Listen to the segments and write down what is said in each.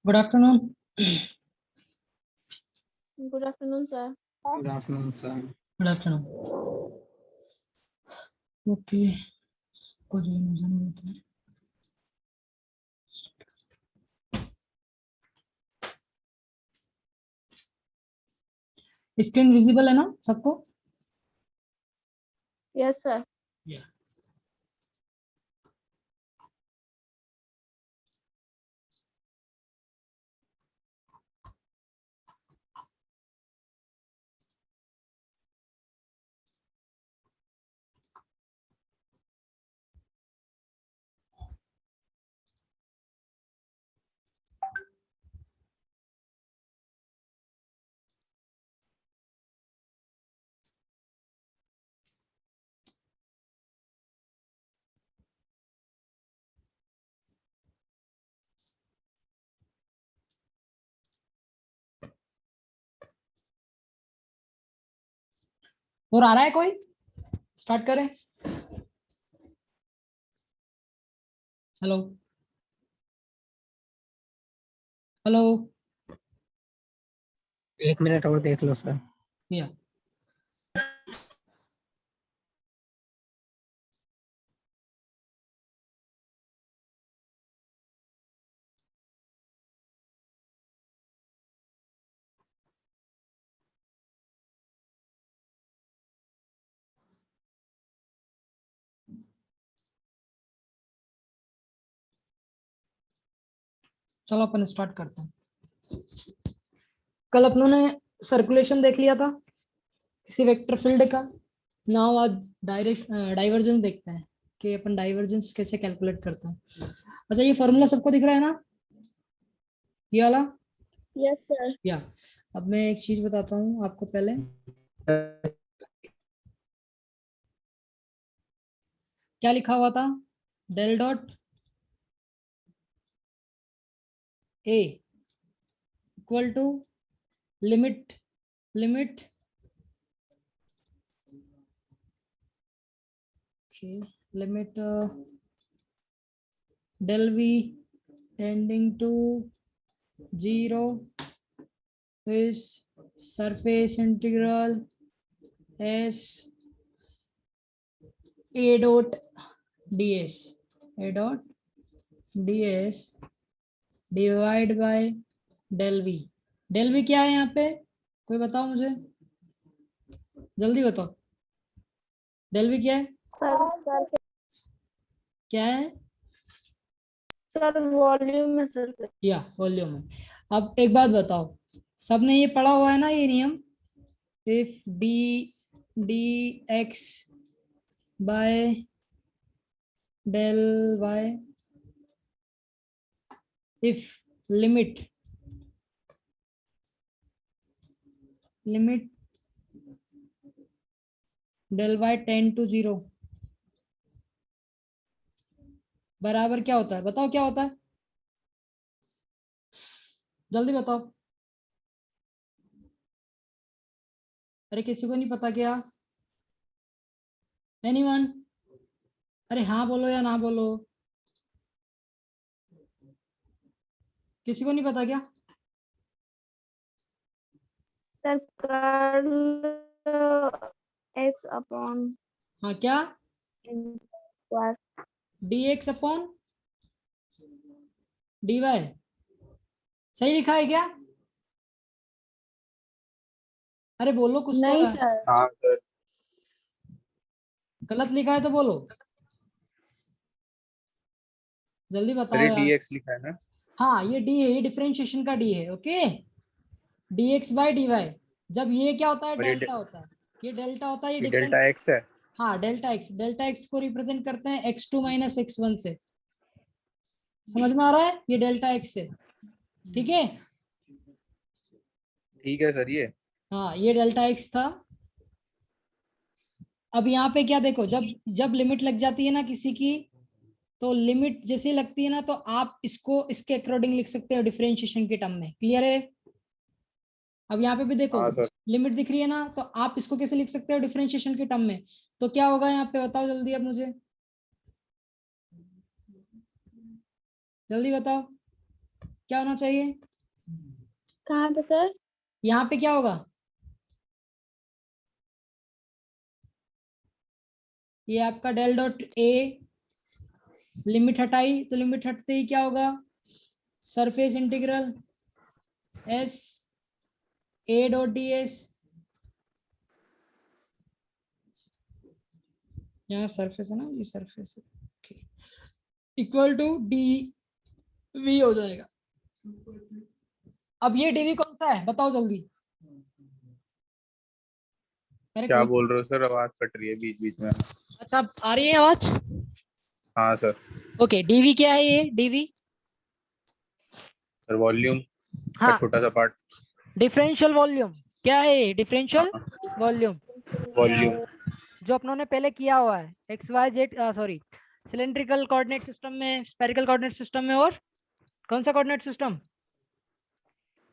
Good afternoon. Good afternoon, sir. Good afternoon, sir. Good afternoon. Okay. कुछ भी नहीं होता है. स्क्रीन विजिबल है ना सबको? Yes, sir. Yeah. और आ रहा है कोई? स्टार्ट करें. Hello hello. एक मिनट और देख लो सर. या चलो अपन स्टार्ट करते हैं. कल अपनों ने सर्कुलेशन देख लिया था किसी वेक्टर फील्ड का. नाउ आज डाइवर्जेंस देखते हैं कि अपन डाइवर्जेंस कैसे कैलकुलेट करते हैं. अच्छा, ये फॉर्मूला सबको दिख रहा है ना, ये वाला? Yes, sir. या अब मैं एक चीज बताता हूँ आपको. पहले क्या लिखा हुआ था? Del dot A equal to limit limit del v tending to 0 is surface integral s a dot ds divide by del v. del v क्या है यहाँ पे? कोई बताओ मुझे, जल्दी बताओ. del v क्या है? Sir, क्या है? sir, volume में sir. या वॉल्यूम है. अब एक बात बताओ, सबने ये पढ़ा हुआ है ना ये नियम? if dx by del y, if limit del y tend to 0 बराबर क्या होता है? बताओ क्या होता है, जल्दी बताओ. अरे किसी को नहीं पता क्या? एनीवन? अरे हाँ बोलो या ना बोलो. किसी को नहीं पता क्या? Sir, curl x upon हाँ क्या? n square. dx upon dy. सही लिखा है क्या? अरे बोलो कुछ तो नहीं है. sir. हाँ सर. गलत लिखा है तो बोलो, जल्दी बताओ सर ये यार. dx लिखा है ना. हाँ ये डी है, ये डिफरेंशिएशन का डी है. Okay, dx by dy. जब ये क्या होता है? और डेल्टा होता है. ये डेल्टा होता है, ये ये डिफरेंस. डेल्टा x है. हाँ डेल्टा एक्स को रिप्रेजेंट करते हैं x2 माइनस x1 से. समझ में आ रहा है? ये डेल्टा एक्स है. ठीक है. ठीक है सर. ये हाँ ये डेल्टा एक्स था. अब यहाँ पे क्या देखो, जब जब लिमिट लग जाती है ना किसी की, तो लिमिट जैसे लगती है ना, तो आप इसको इसके अकॉर्डिंग लिख सकते हो डिफरेंशिएशन के टर्म में. क्लियर है? अब यहाँ पे भी देखो हाँ सर. लिमिट दिख रही है ना, तो आप इसको कैसे लिख सकते हो डिफरेंशिएशन के टर्म में? तो क्या होगा यहाँ पे बताओ जल्दी, अब मुझे जल्दी बताओ. क्या होना चाहिए? कहाँ पे सर? यहाँ पे क्या होगा? ये आपका डेल डॉट ए, लिमिट हटाई तो लिमिट हटते ही क्या होगा? Surface integral S A dot d S, यहाँ सरफेस है ना, ये सरफेस है, इक्वल टू डी वी हो जाएगा। अब ये डीवी कौन सा है बताओ जल्दी। अरे क्या कोई, बोल रहे हो सर? आवाज कट रही है बीच बीच में। अच्छा अब आ रही है आवाज? हाँ सर। ओके, डीवी क्या है? ये डीवी, सर वॉल्यूम का हाँ, छोटा सा पार्ट। Differential volume. क्या है ये? डिफरेंशियल हाँ, वॉल्यूम, वॉल्यूम। जो अपनों ने पहले किया हुआ है x y z, sorry, cylindrical coordinate system में, स्फेरिकल कोऑर्डिनेट सिस्टम में, और कौन सा coordinate system?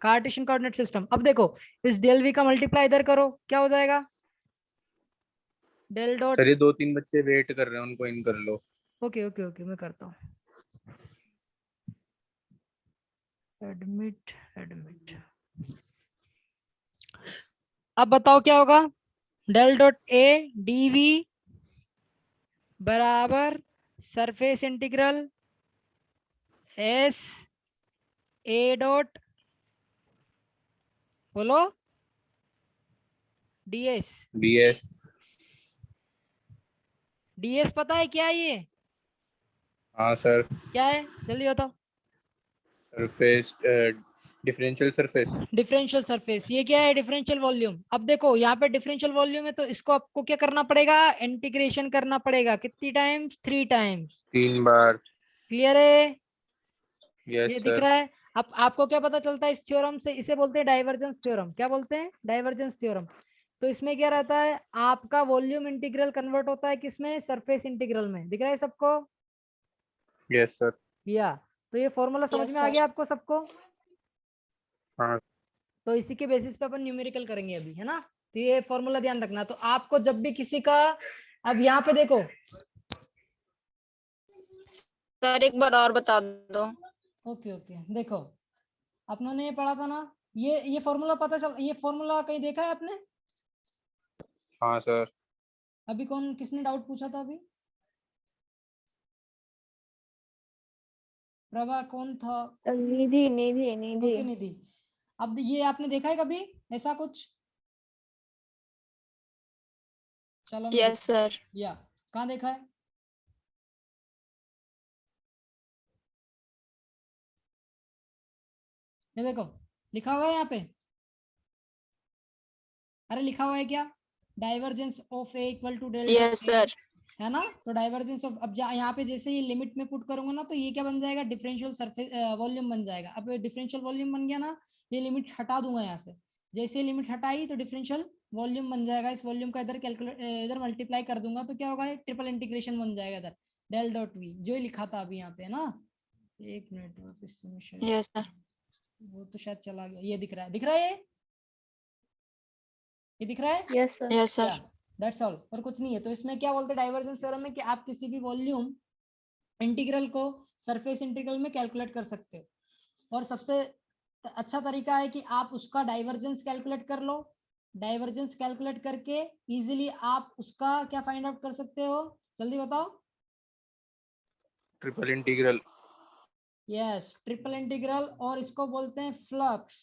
Cartesian coordinate system. अब देखो, इस डेल वी का मल्टीप्लाई इधर करो, क्या हो जाएगा? डेल डॉट, सर ये 2-3 बच्चे वेट कर रहे हैं, उनको इन कर लो। ओके ओके ओके, मैं करता हूँ। एडमिट एडमिट, अब बताओ क्या होगा? डेल डॉट ए डीवी बराबर surface integral S A dot, बोलो, डीएस। बीएस। डीएस पता है क्या है ये? हाँ सर। क्या है जल्दी बताओ। Surface, differential surface. Differential surface. ये क्या है? Differential volume. अब देखो यहाँ पे डिफरेंशियल वॉल्यूम है तो इसको आपको क्या करना पड़ेगा? इंटीग्रेशन करना पड़ेगा। कितनी टाइम्स? 3 टाइम्स। 3 बार। क्लियर है? यस ये दिख सर। रहा है? अब आपको क्या पता चलता है इस थ्योरम से? इसे बोलते हैं डाइवर्जेंस थ्योरम। क्या बोलते हैं? Divergence theorem. तो इसमें क्या रहता है? आपका वॉल्यूम इंटीग्रल कन्वर्ट होता है किसमें? सरफेस इंटीग्रल में। दिख रहा है सबको? Yes sir. या तो ये फॉर्मूला समझ में आ गया आपको सबको? हाँ तो इसी के बेसिस पे अपन न्यूमेरिकल करेंगे अभी, है ना? तो ये फॉर्मूला ध्यान रखना। तो आपको जब भी किसी का, अब यहाँ पे देखो, सर एक बार और बता दो। ओके ओके, देखो अपनों ने ये पढ़ा था ना, ये फॉर्मूला पता चल, ये फॉर्मूला कहीं देखा है आपने? हाँ सर। अभी कौन, किसने डाउट पूछा था अभी? प्रभा, कौन था? निधि निधि निधि। ओके निधि। अब ये आपने देखा है कभी ऐसा कुछ? चलो मैं यस सर। या कहाँ देखा है? ये देखो लिखा हुआ है यहाँ पे। अरे लिखा हुआ है क्या? Divergence of A equal to del dot yes sir. है ना? तो डाइवर्जेंस ऑफ, अब यहाँ पे जैसे ये लिमिट में पुट करूंगा ना तो ये क्या बन जाएगा? डिफरेंशियल सरफेस वॉल्यूम बन जाएगा। अब डिफरेंशियल वॉल्यूम बन गया ना, ये लिमिट हटा दूंगा यहाँ से। जैसे ये लिमिट हटाई तो डिफरेंशियल वॉल्यूम बन जाएगा। इस वॉल्यूम का इधर कैलकुलेट, इधर मल्टीप्लाई कर दूंगा तो क्या होगा? ट्रिपल इंटीग्रेशन बन जाएगा इधर, डेल डॉट वी, जो लिखा था अभी यहाँ पे, है ना? एक मिनट वापस से मैं शायद, यस सर। वो तो शायद चला गया। ये दिख रहा है, दिख रहा है ये दिख रहा है? Yes sir. यस या सर। दैट्स ऑल, और कुछ नहीं है। तो इसमें क्या बोलते हैं डाइवर्जेंस थ्योरम में, कि आप किसी भी वॉल्यूम इंटीग्रल को सरफेस इंटीग्रल में कैलकुलेट कर सकते हो। और सबसे अच्छा तरीका है कि आप उसका डाइवर्जेंस कैलकुलेट कर लो। डाइवर्जेंस कैलकुलेट करके इजीली आप उसका क्या फाइंड आउट कर सकते हो? जल्दी बताओ। Triple integral. Yes, triple integral. और इसको बोलते हैं फ्लक्स,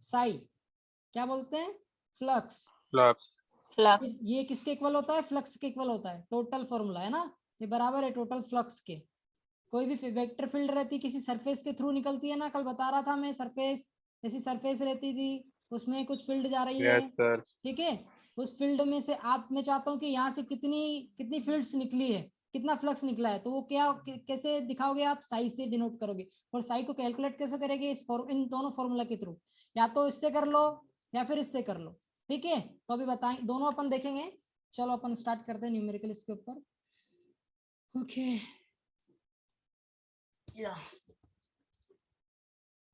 साई। क्या बोलते हैं? फ्लक्स। फ्लक्स। फ्लक्स। ये किसके इक्वल होता है? फ्लक्स के इक्वल होता है। टोटल फॉर्मूला है ना, ये बराबर है टोटल फ्लक्स के। कोई भी वेक्टर फील्ड रहती है किसी सरफेस के थ्रू निकलती है ना, कल बता रहा था मैं, सरफेस, जैसी सरफेस रहती थी उसमें कुछ फील्ड जा रही है, यस सर। ठीक है? उस फील्ड में से आप, मैं चाहता हूँ कि यहाँ से कितनी कितनी फील्ड्स निकली है, कितना फ्लक्स निकला है, तो वो क्या कैसे दिखाओगे आप? साई से डिनोट करोगे। और साई को कैलकुलेट कैसे करेंगे? इन दोनों फॉर्मूला के थ्रू, या तो इससे कर लो या फिर इससे कर लो, ठीक है? तो अभी बताएं, दोनों अपन देखेंगे। चलो अपन स्टार्ट करते हैं न्यूमेरिकल इसके ऊपर। ओके या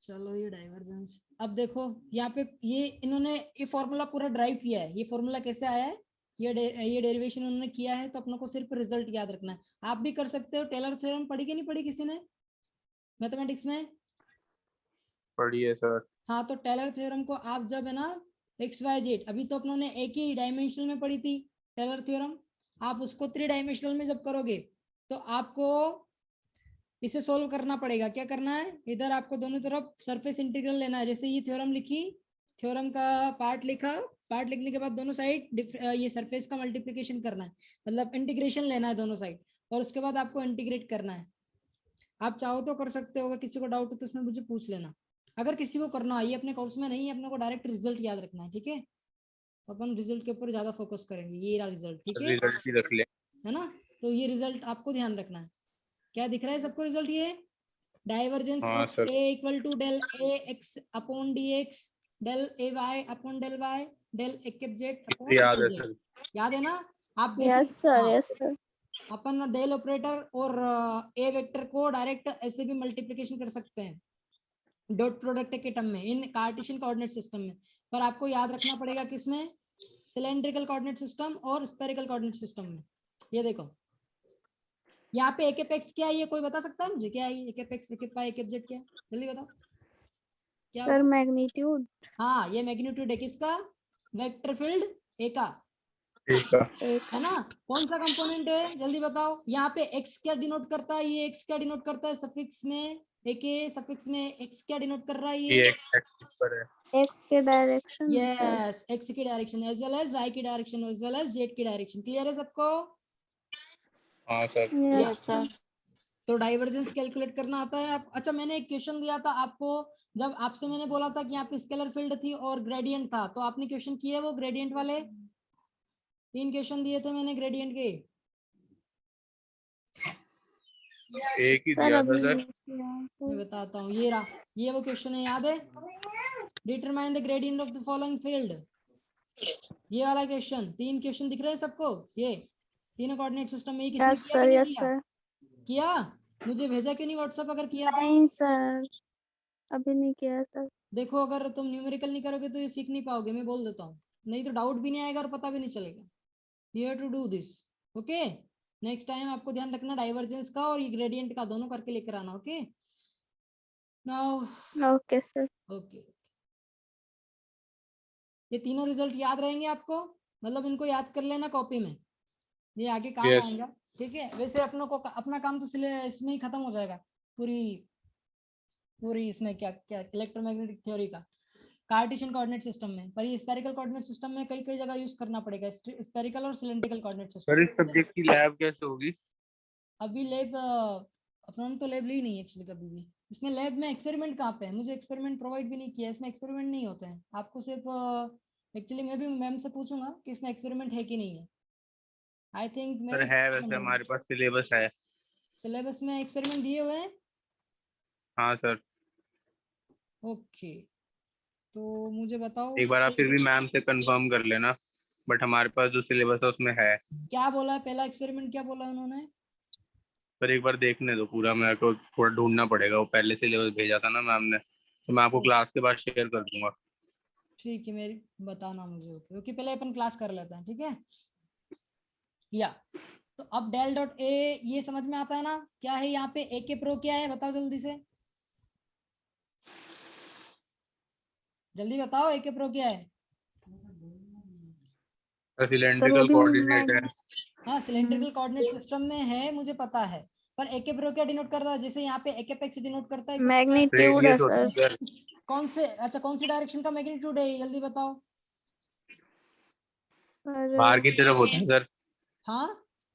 चलो, ये डाइवर्जेंस, अब देखो यहाँ पे ये इन्होंने ये फॉर्मूला पूरा ड्राइव किया है। ये फॉर्मूला कैसे आया है? ये डेरिवेशन उन्होंने किया है, तो अपनों को सिर्फ रिजल्ट याद रखना है। आप भी कर सकते हो। टेलर थ्योरम पढ़ी कि नहीं पढ़ी किसी ने मैथमेटिक्स में? पढ़िए सर। हाँ, तो टेलर थ्योरम को आप जब है ना XYZ, अभी तो अपनों ने एक ही डायमेंशनल में पढ़ी थी टेलर थ्योरम, आप उसको 3 डायमेंशनल में जब करोगे तो आपको इसे सोल्व करना पड़ेगा। क्या करना है, इधर आपको दोनों तरफ सरफेस इंटीग्रल लेना है। जैसे ये थ्योरम लिखी, थ्योरम का पार्ट लिखा, पार्ट लिखने के बाद दोनों साइड ये सरफेस का मल्टीप्लिकेशन करना है, मतलब इंटीग्रेशन लेना है दोनों साइड, और उसके बाद आपको इंटीग्रेट करना है। आप चाहो तो कर सकते हो, अगर किसी को डाउट हो तो उसमें मुझे पूछ लेना। अगर किसी को करना है, ये अपने कोर्स में नहीं है, अपने को डायरेक्ट रिजल्ट याद रखना है, ठीक है। तो अपन रिजल्ट के ऊपर ज्यादा फोकस करेंगे, ये रहा रिजल्ट, ठीक है रिजल्ट ही रख ले। है ना। तो ये रिजल्ट आपको ध्यान रखना है। क्या दिख रहा है सबको रिजल्ट, ये डाइवर्जेंस हाँ of sir. A equal to del A x upon dx del A y upon del y del A cap z upon याद है डेल z। सर। याद है ना। आप यस जैसे सर, हाँ, यस सर। अपन डेल ऑपरेटर और ए वेक्टर को डायरेक्ट ऐसे भी मल्टीप्लिकेशन कर सकते हैं डॉट प्रोडक्ट के टर्म में, इन कार्टेशियन कोऑर्डिनेट सिस्टम में। पर आपको याद रखना पड़ेगा किसमें, सिलेंड्रिकल कोऑर्डिनेट सिस्टम और स्फेरिकल कोऑर्डिनेट सिस्टम में। ये देखो यहाँ पे एक एक्स क्या है, ये कोई बता सकता है मुझे, क्या है ये एक एक्स, एक वाई, एक जेड, क्या है, जल्दी बताओ क्या सर होगा। मैग्नीट्यूड। हाँ, ये मैग्नीट्यूड है किसका, वेक्टर फील्ड ए का, ठीक है। एक है ना। कौन सा कंपोनेंट है जल्दी बताओ। यहाँ पे x क्या डिनोट करता है, ये x क्या डिनोट करता है सफिक्स में, एक सफिक्स में x क्या डिनोट कर रहा है, ये ये एक्सिस पर है। एक्स के डायरेक्शन सर। यस, x की direction as well as y की direction as well as z की डायरेक्शन। क्लियर है सबको। हाँ सर। या यस सर। तो डाइवर्जेंस कैलकुलेट करना आता है आप। अच्छा, मैंने एक क्वेश्चन दिया था आपको, जब आपसे मैंने बोला था कि यहाँ पे स्केलर फील्ड थी और ग्रेडियंट था, तो आपने क्वेश्चन किए वो ग्रेडियंट वाले, 3 क्वेश्चन दिए थे मैंने ग्रेडियंट के। एक ही सर दिया था अभी सर। नहीं किया मैं तो। बताता हूँ, ये रहा, ये वो क्वेश्चन है, याद है, determine the gradient of the following field, ये वाला क्वेश्चन। 3 क्वेश्चन दिख रहे हैं सबको, ये तीनों कोऑर्डिनेट सिस्टम में। ये किसने यस किया कि सर, नहीं यस किया, सर। किया, मुझे भेजा क्यों नहीं व्हाट्सएप, अगर किया तो। नहीं सर, अभी नहीं किया सर। देखो, अगर तुम न्यूमेरिकल नहीं करोगे तो ये सीख नहीं पाओगे, मैं बोल देता हूँ, नहीं तो डाउट भी नहीं आएगा और पता भी नहीं चलेगा। You have to do this, okay. Next time आपको ध्यान रखना डाइवर्जेंस का और ये ग्रेडियंट का, दोनों करके लेकर आना, okay. Now okay sir. Okay, ये तीनों रिजल्ट याद रहेंगे आपको, मतलब इनको याद कर लेना कॉपी में, ये आगे काम यस। आएगा, ठीक है। वैसे अपनों को अपना काम तो इसमें ही खत्म हो जाएगा, पूरी पूरी इसमें क्या क्या इलेक्ट्रोमैग्नेटिक थ्योरी का कार्टेशियन कोऑर्डिनेट सिस्टम में। पर ये स्फेरिकल कोऑर्डिनेट सिस्टम में कई कई जगह यूज करना पड़ेगा, स्फेरिकल और सिलेंड्रिकल कोऑर्डिनेट सर इस सिस्टम। सब्जेक्ट की लैब कैसे होगी? अभी लैब अपनों ने तो लैब ली नहीं एक्चुअली कभी भी। इसमें लैब में एक्सपेरिमेंट कहाँ पे है, मुझे एक्सपेरिमेंट प्रोवाइड भी नहीं किया, इसमें एक्सपेरिमेंट नहीं होते हैं। आपको सिर्फ एक्चुअली मैं भी मैम से पूछूंगा कि इसमें एक्सपेरिमेंट है कि नहीं है। आई थिंक सर मेरे है, वैसे हमारे पास सिलेबस है। सिलेबस में एक्सपेरिमेंट दिए हुए हैं। हाँ सर। ओके, तो मुझे बताओ एक बार आप फिर भी मैम से कंफर्म कर लेना, बट हमारे पास जो सिलेबस है उसमें है। क्या बोला है, पहला एक्सपेरिमेंट क्या बोला है उन्होंने। पर एक बार देखने दो पूरा, मेरे को थोड़ा ढूंढना पड़ेगा, वो पहले सिलेबस भेजा था ना मैम ने, तो मैं आपको क्लास के बाद शेयर कर दूंगा। ठीक है, मेरी बताना मुझे, ओके ओके, पहले अपन क्लास कर लेते हैं, ठीक है। या तो अब डेल डॉट ए ये समझ में आता है ना, क्या है यहाँ पे ए के प्रो क्या है, बताओ जल्दी से, जल्दी बताओ ए के प्रो क्या है। सर वो सिलेंड्रिकल भी कोऑर्डिनेट है। हाँ, सिलेंड्रिकल कोऑर्डिनेट सिस्टम में है, मुझे पता है, पर ए के प्रो क्या डिनोट करता है, जैसे यहाँ पे ए के एक्स डिनोट करता है मैग्नीट्यूड है रेडियस होता सर। है सर। कौन से, अच्छा कौन सी डायरेक्शन का मैग्नीट्यूड है ये जल्दी बताओ। बाहर सर की तरफ होता है सर। हाँ,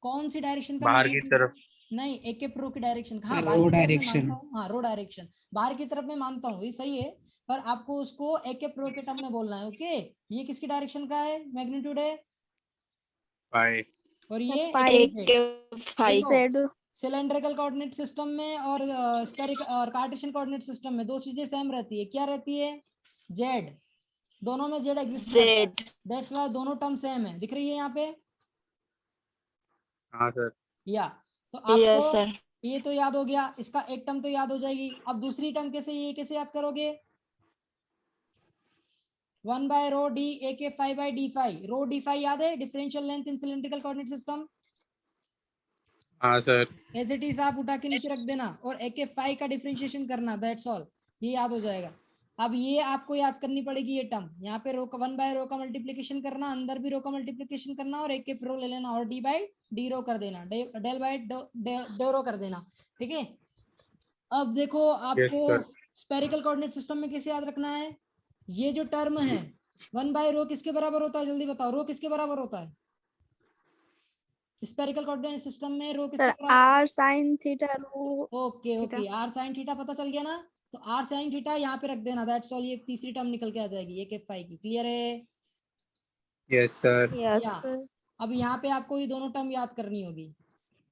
कौन सी डायरेक्शन का बाहर की मैग्नीट्यूड, तरफ। नहीं ए के प्रो की डायरेक्शन, हाँ सर बाहर रो की तरफ मैं डायरेक्शन। मानता हूँ, हाँ रो डायरेक्शन, बाहर की तरफ मैं मानता हूँ, ये सही है। पर आपको उसको ए के प्रो के टर्म में बोलना है, ओके। ये किसकी डायरेक्शन का है मैग्नीट्यूड है, बाय। और ये फाइव एक के फाइव। देखो जेड। सिलेंड्रिकल कोऑर्डिनेट सिस्टम में और स्फेरिकल और कार्टेशियन कोऑर्डिनेट सिस्टम में दो चीजें सेम रहती है, क्या रहती है, जेड, दोनों में जेड एग्जिस्ट करता है, जेड। दैट्स व्हाई दोनों टर्म सेम है, दिख रही है यहाँ पे। हाँ सर। या तो यस आपको सर। ये तो याद हो गया, इसका एक टर्म तो याद हो जाएगी। अब दूसरी टर्म कैसे, ये कैसे याद करोगे, 1 बाय रो डी ए के 5 बाय डी 5, रो डी 5 याद है, differential length in cylindrical coordinate system, हाँ सर। एज इट इज आप उठा के नीचे रख देना और ए के 5 का डिफरेंशिएशन करना, दैट्स ऑल, ये याद हो जाएगा। अब ये आपको याद करनी पड़ेगी ये टर्म, यहाँ पे रो का 1 बाय रो का मल्टीप्लीकेशन करना, अंदर भी रो का मल्टीप्लीकेशन करना और एक रो ले लेना और डी बाय डी रो कर देना, डेल बाय डो रो कर देना। ठीक है, अब देखो आपको स्पेरिकल कोऑर्डिनेट सिस्टम में कैसे याद रखना है, ये जो टर्म है 1 बाय रो किसके बराबर होता है, जल्दी बताओ, रो किसके बराबर होता है स्पेरिकल कोऑर्डिनेट सिस्टम में, रो किसके सर बराबर? R sine theta rho okay theta. Okay, r sine theta पता चल गया ना, तो आर साइन थीटा यहाँ पे रख देना, दैट्स ऑल, ये तीसरी टर्म निकल के आ जाएगी एक एफ आई की। क्लियर है? Yes sir. यस या सर। अब यहाँ पे आपको ये दोनों टर्म याद करनी होगी,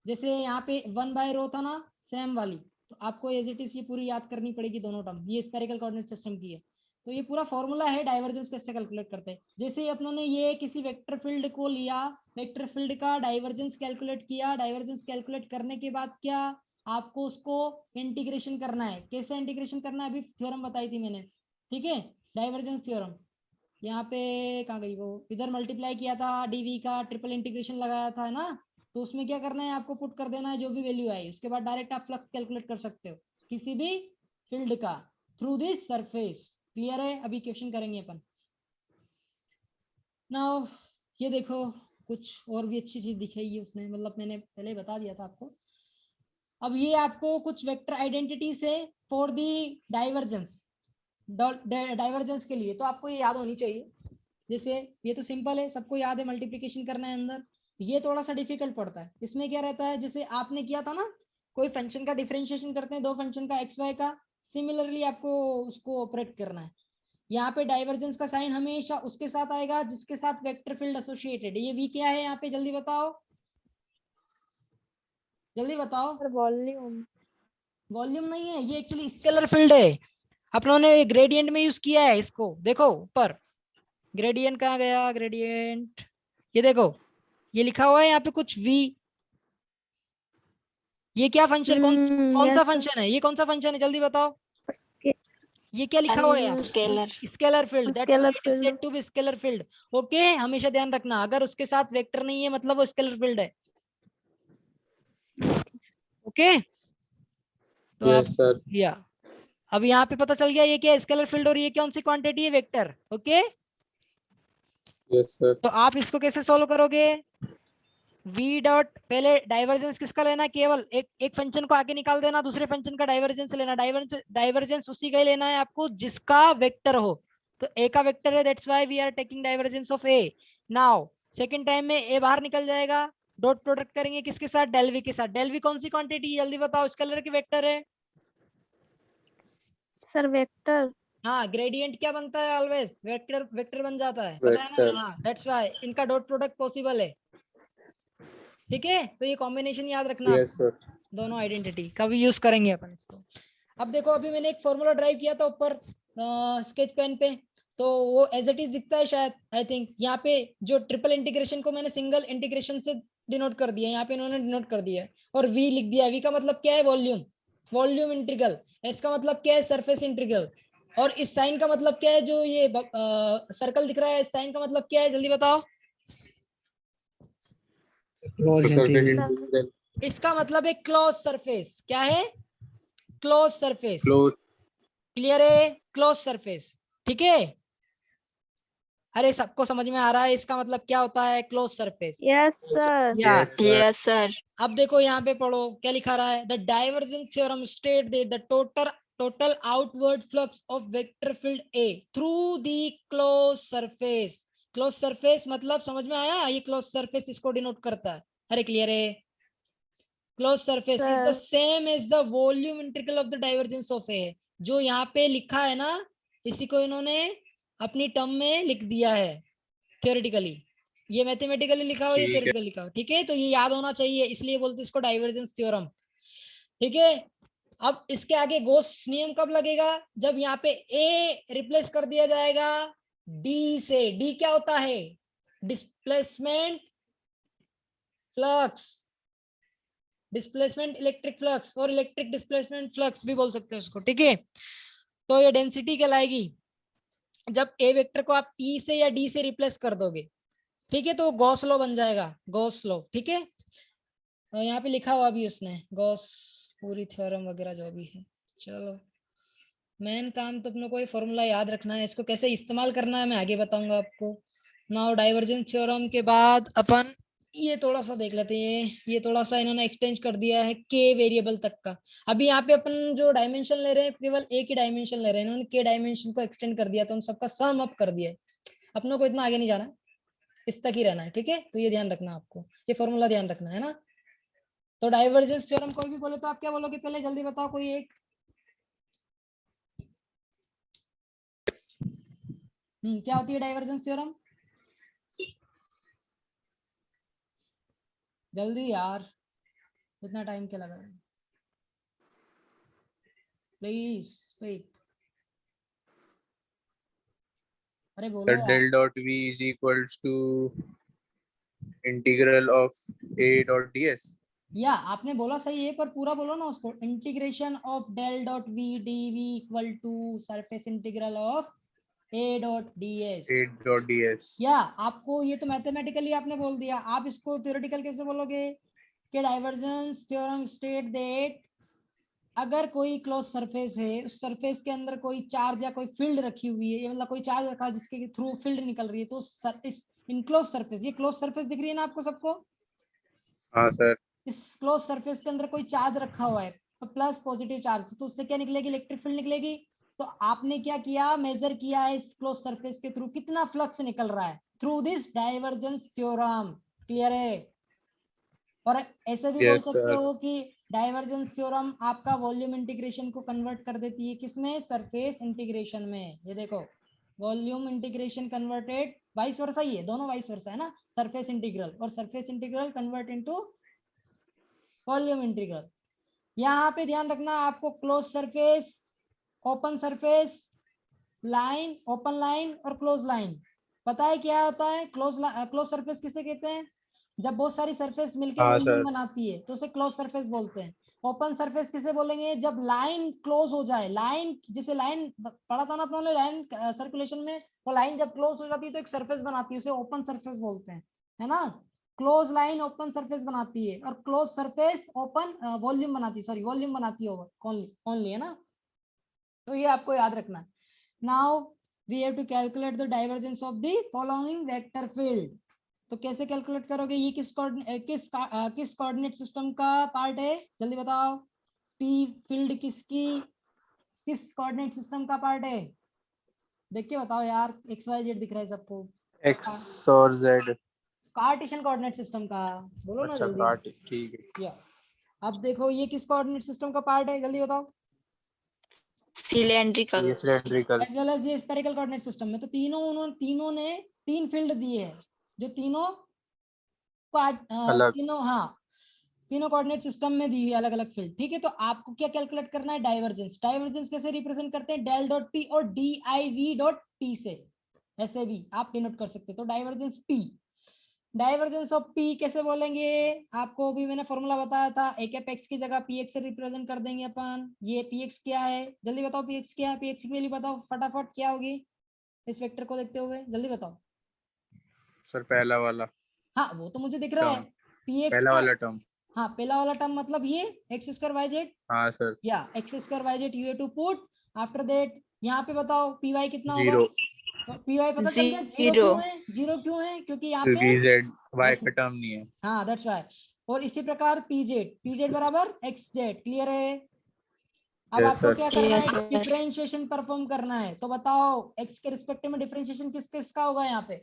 जैसे यहाँ पे 1 बाय रो था ना सेम वाली, तो आपको एज इट इज ये पूरी याद करनी पड़ेगी दोनों टर्म, ये स्पेरिकल कोऑर्डिनेट सिस्टम की है। तो ये पूरा फॉर्मूला है डाइवर्जेंस कैसे कैलकुलेट करते हैं। जैसे अपनों ने ये किसी वेक्टर फील्ड को लिया, वेक्टर फील्ड का डाइवर्जेंस कैलकुलेट किया, डाइवर्जेंस कैलकुलेट करने के बाद क्या आपको उसको इंटीग्रेशन करना है, कैसे इंटीग्रेशन करना है अभी थ्योरम बताई थी मैंने। ठीक है, डाइवर्जेंस थ्योरम, यहाँ पे कहाँ गई वो, इधर मल्टीप्लाई किया था डीवी का, ट्रिपल इंटीग्रेशन लगाया था ना, तो उसमें क्या करना है आपको पुट कर देना है जो भी वैल्यू आई, उसके बाद डायरेक्ट आप फ्लक्स कैलकुलेट कर सकते हो किसी भी फील्ड का थ्रू दिस सरफेस। क्लियर है? अभी क्वेश्चन करेंगे अपन। नाउ ये देखो कुछ और भी अच्छी चीज दिखाई है उसने, मतलब मैंने पहले बता दिया था आपको। अब ये आपको कुछ वेक्टर आइडेंटिटी से फॉर दी डाइवर्जेंस, डाइवर्जेंस के लिए तो आपको ये याद होनी चाहिए। जैसे ये तो सिंपल है, सबको याद है, मल्टीप्लिकेशन करना है अंदर, ये थोड़ा सा डिफिकल्ट पड़ता है। इसमें क्या रहता है, जैसे आपने किया था ना, कोई फंक्शन का डिफरेंशिएशन करते हैं, दो फंक्शन का एक्स वाई का, सिमिलरली आपको उसको ऑपरेट करना है। यहाँ पे डाइवर्जेंस का साइन हमेशा उसके साथ आएगा जिसके साथ वेक्टर फील्ड एसोसिएटेड है। ये वी क्या है यहाँ पे, जल्दी बताओ, जल्दी बताओ। Sir volume. वॉल्यूम नहीं है, ये एक्चुअली स्केलर फील्ड है, अपनों ने ग्रेडियंट में यूज किया है इसको। देखो ऊपर ग्रेडियंट कहाँ गया, ग्रेडियंट, ये देखो ये लिखा हुआ है यहाँ पे कुछ v, ये क्या फंक्शन, कौन सा फंक्शन है, ये कौन सा फंक्शन है, जल्दी बताओ, ये क्या लिखा हुआ है यहाँ, scalar. Scalar field, that's scalar why it is field. Said to be scalar field. Okay, हमेशा ध्यान रखना, अगर उसके साथ वेक्टर नहीं है मतलब वो स्केलर फील्ड है। ओके, तो आप यस सर। या अब यहाँ पे पता चल गया ये क्या स्केलर फील्ड और ये कौन सी क्वांटिटी है, वेक्टर। Okay, yes sir. तो आप इसको कैसे सोल्व करोगे, v डॉट, पहले डाइवर्जेंस किसका लेना है, केवल एक फंक्शन को आगे निकाल देना, दूसरे फंक्शन का डाइवर्जेंस लेना, डाइवर्जेंस उसी का ही लेना है आपको जिसका वेक्टर हो। तो a का वेक्टर है, that's why we are taking divergence of a। Now second time में a बाहर निकल जाएगा, डॉट प्रोडक्ट करेंगे किसके साथ, डेल v के साथ। डेल v कौन सी क्वांटिटी है, जल्दी बताओ, स्केलर की वेक्टर है। Sir vector. हाँ, ग्रेडियंट क्या बनता है, ऑलवेज वेक्टर, वेक्टर बन जाता है, पता है ना। हाँ, दैट्स व्हाई इनका डॉट प्रोडक्ट पॉसिबल है। ठीक है, तो ये कॉम्बिनेशन याद रखना, यस सर। दोनों आइडेंटिटी कभी यूज करेंगे अपन इसको। अब देखो अभी मैंने एक फॉर्मूला ड्राइव किया था ऊपर स्केच पेन पे, तो वो एज इट इज दिखता है शायद, आई थिंक। यहाँ पे जो ट्रिपल इंटीग्रेशन को मैंने सिंगल इंटीग्रेशन से डिनोट कर दिया, यहाँ पे इन्होंने डिनोट कर दिया और वी लिख दिया। वी का मतलब क्या है, वॉल्यूम, वॉल्यूम इंटीग्रल। एस का मतलब क्या है, सरफेस इंटीग्रल। और इस साइन का मतलब क्या है, जो ये सर्कल दिख रहा है, इस साइन का मतलब क्या है, जल्दी बताओ। इसका मतलब है क्लोज सरफेस। क्या है, क्लोज सरफेस। क्लोज। क्लियर है, क्लोज सरफेस। ठीक है, अरे सबको समझ में आ रहा है इसका मतलब क्या होता है, close surface. Yes sir. Yes sir. अब देखो यहाँ पे पढ़ो क्या लिखा रहा है, the divergence theorem state that the total outward flux of vector field A through the close surface. Close surface मतलब समझ में आया, ये क्लोज सरफेस इसको डिनोट करता है। अरे क्लियर है, close surface is the same as the volume integral of the divergence of A. जो यहाँ पे लिखा है ना, इसी को इन्होंने अपनी टर्म में लिख दिया है थियोरेटिकली। ये मैथमेटिकली लिखा हो, ये थियोरेटिकली लिखा हो। ठीक है, तो ये याद होना चाहिए, इसलिए बोलते इसको डाइवर्जेंस थ्योरम। ठीक है, अब इसके आगे गॉस नियम कब लगेगा, जब यहाँ पे ए रिप्लेस कर दिया जाएगा डी से। डी क्या होता है, displacement flux, displacement electric flux, और इलेक्ट्रिक डिस्प्लेसमेंट फ्लक्स भी बोल सकते हैं उसको। ठीक है, तो ये डेंसिटी कहलाएगी जब ए वेक्टर को आप ई से या डी से रिप्लेस कर दोगे। ठीक है, तो गॉस लॉ बन जाएगा, गॉस लॉ। ठीक है, तो यहाँ पे लिखा हुआ भी उसने गॉस पूरी थ्योरम वगैरह जो भी है। चलो मेन काम तो अपने को ये फॉर्मूला याद रखना है, इसको कैसे इस्तेमाल करना है मैं आगे बताऊंगा आपको। नाउ डाइवर्जेंस थ्योरम के बाद अपन ये थोड़ा सा देख लेते हैं, ये थोड़ा सा इन्होंने एक्सटेंड कर दिया है के वेरिएबल तक का। अभी यहाँ पे अपन जो डायमेंशन ले रहे हैं केवल एक ही डायमेंशन ले रहे हैं, इन्होंने के डायमेंशन को एक्सटेंड कर दिया तो उन सबका सम अप कर दिया है। अपनों को इतना आगे नहीं जाना, इस तक ही रहना है, ठीक है। तो ये ध्यान रखना आपको, ये फॉर्मूला ध्यान रखना है ना। तो डाइवर्जेंस थ्योरम कोई भी बोले तो आप क्या बोलोगे, पहले जल्दी बताओ कोई एक। क्या होती है डाइवर्जेंस थ्योरम? जल्दी यार, इतना टाइम क्या लगा, प्लीज स्पीक। अरे बोलो सर यार। Del dot v is equals to integral of a dot ds। या आपने बोला सही है, पर पूरा बोलो ना उसको। Integration of del dot v d v equal to surface integral of a dot d s. a dot ds। या आपको ये तो मैथमेटिकली आपने बोल दिया, आप इसको थ्योरेटिकल कैसे बोलोगे कि डाइवर्जेंस थ्योरम स्टेट दैट अगर कोई क्लोज सरफेस है, उस सरफेस के अंदर कोई चार्ज या कोई फील्ड रखी हुई है, मतलब कोई चार्ज रखा है जिसके थ्रू फील्ड निकल रही है, तो इस इनक्लोज सरफेस, ये क्लोज सरफेस दिख रही है ना आपको सबको, हाँ सर। इस क्लोज सरफेस के अंदर कोई चार्ज रखा हुआ है तो प्लस पॉजिटिव चार्ज, तो उससे क्या निकलेगी, इलेक्ट्रिक फील्ड निकलेगी। तो आपने क्या किया, मेजर किया है इस क्लोज सरफेस के थ्रू कितना फ्लक्स निकल रहा है through this divergence theorem. Clear है? और ऐसे भी बोल यस सकते सर। हो कि डाइवर्जेंस थ्योरम आपका वॉल्यूम इंटीग्रेशन को कन्वर्ट कर देती है किसमें, सरफेस इंटीग्रेशन में। ये देखो volume integration converted, vice versa ही है, दोनों वाइस वर्सा है ना, सरफेस इंटीग्रल और surface integral convert into volume integral. यहाँ पे ध्यान रखना आपको, close surface, open surface, line, open line और क्लोज लाइन। पता है क्या होता है क्लोज सरफेस किसे कहते हैं? जब बहुत सारी सरफेस मिलके हाँ वॉल्यूम सर। बनाती है तो उसे क्लोज सरफेस बोलते हैं। ओपन सरफेस किसे बोलेंगे, जब लाइन क्लोज हो जाए, लाइन जैसे लाइन पढ़ा था ना अपने लाइन सर्कुलेशन में, वो लाइन जब क्लोज हो जाती है तो एक सरफेस बनाती है, उसे ओपन सरफेस बोलते हैं, है ना। क्लोज लाइन ओपन सरफेस बनाती है और क्लोज सरफेस ओपन वॉल्यूम बनाती है, सॉरी वॉल्यूम बनाती है ओनली, है ना। तो ये आपको याद रखना है। Now we have to calculate the divergence of the following vector field. तो कैसे कैलकुलेट करोगे, ये किस कोऑर्डिनेट सिस्टम का पार्ट है, जल्दी बताओ। पी फील्ड किस कोऑर्डिनेट सिस्टम का पार्ट है, देख के बताओ यार। एक्स वाई जेड दिख रहा है सबको, x और z। कार्टेशियन कोऑर्डिनेट सिस्टम का, बोलो ना अच्छा जल्दी। काट, ठीक है। या अब देखो ये किस कोऑर्डिनेट सिस्टम का पार्ट है, जल्दी बताओ। सिलेंड्रिकल। ये सिलेंड्रिकल। एज वेल एज ये स्फेरिकल कोऑर्डिनेट सिस्टम में। तो तीनों ने तीन फील्ड दिए हैं, जो तीनों अलग। तीनों, हाँ तीनों कोऑर्डिनेट सिस्टम में दी हुई अलग अलग फील्ड, ठीक है। तो आपको क्या कैलकुलेट करना है, डाइवर्जेंस। डाइवर्जेंस कैसे रिप्रेजेंट करते हैं, डेल डॉट पी और D I V dot P से, ऐसे भी आप डिनोट कर सकते हैं। तो divergence P, divergence of P कैसे बोलेंगे, आपको भी मैंने फॉर्मूला बताया था, एक एक्स की जगह पी एक्स से रिप्रेजेंट कर देंगे अपन। ये पी एक्स क्या है, जल्दी बताओ, पी एक्स क्या है, पी एक्स की वैल्यू बताओ फटाफट क्या होगी इस वेक्टर को देखते हुए, जल्दी बताओ। सर पहला वाला हाँ वो तो मुझे दिख रहा है, टर्म, पी एक्स पहला का। वाला टर्म। हाँ पहला वाला टर्म मतलब ये एक्स स्क्वायर वाई जेड, हाँ सर। या x square y z, you have to put after that. यहाँ पे बताओ पी वाई कितना होगा, जीरो, तो पी वाई पता चल गया। Zero zero. क्यों है, जीरो क्यों है, क्योंकि यहाँ पे, क्योंकि z y का टर्म नहीं है। हाँ दैट्स वाई। और इसी प्रकार पी जेड बराबर एक्स जेड। क्लियर है? अब यस आपको सर। क्या करना यस है, सर। डिफरेंशिएशन परफॉर्म करना है। तो बताओ एक्स के रिस्पेक्ट में डिफरेंशिएशन किस किस का होगा यहाँ पे,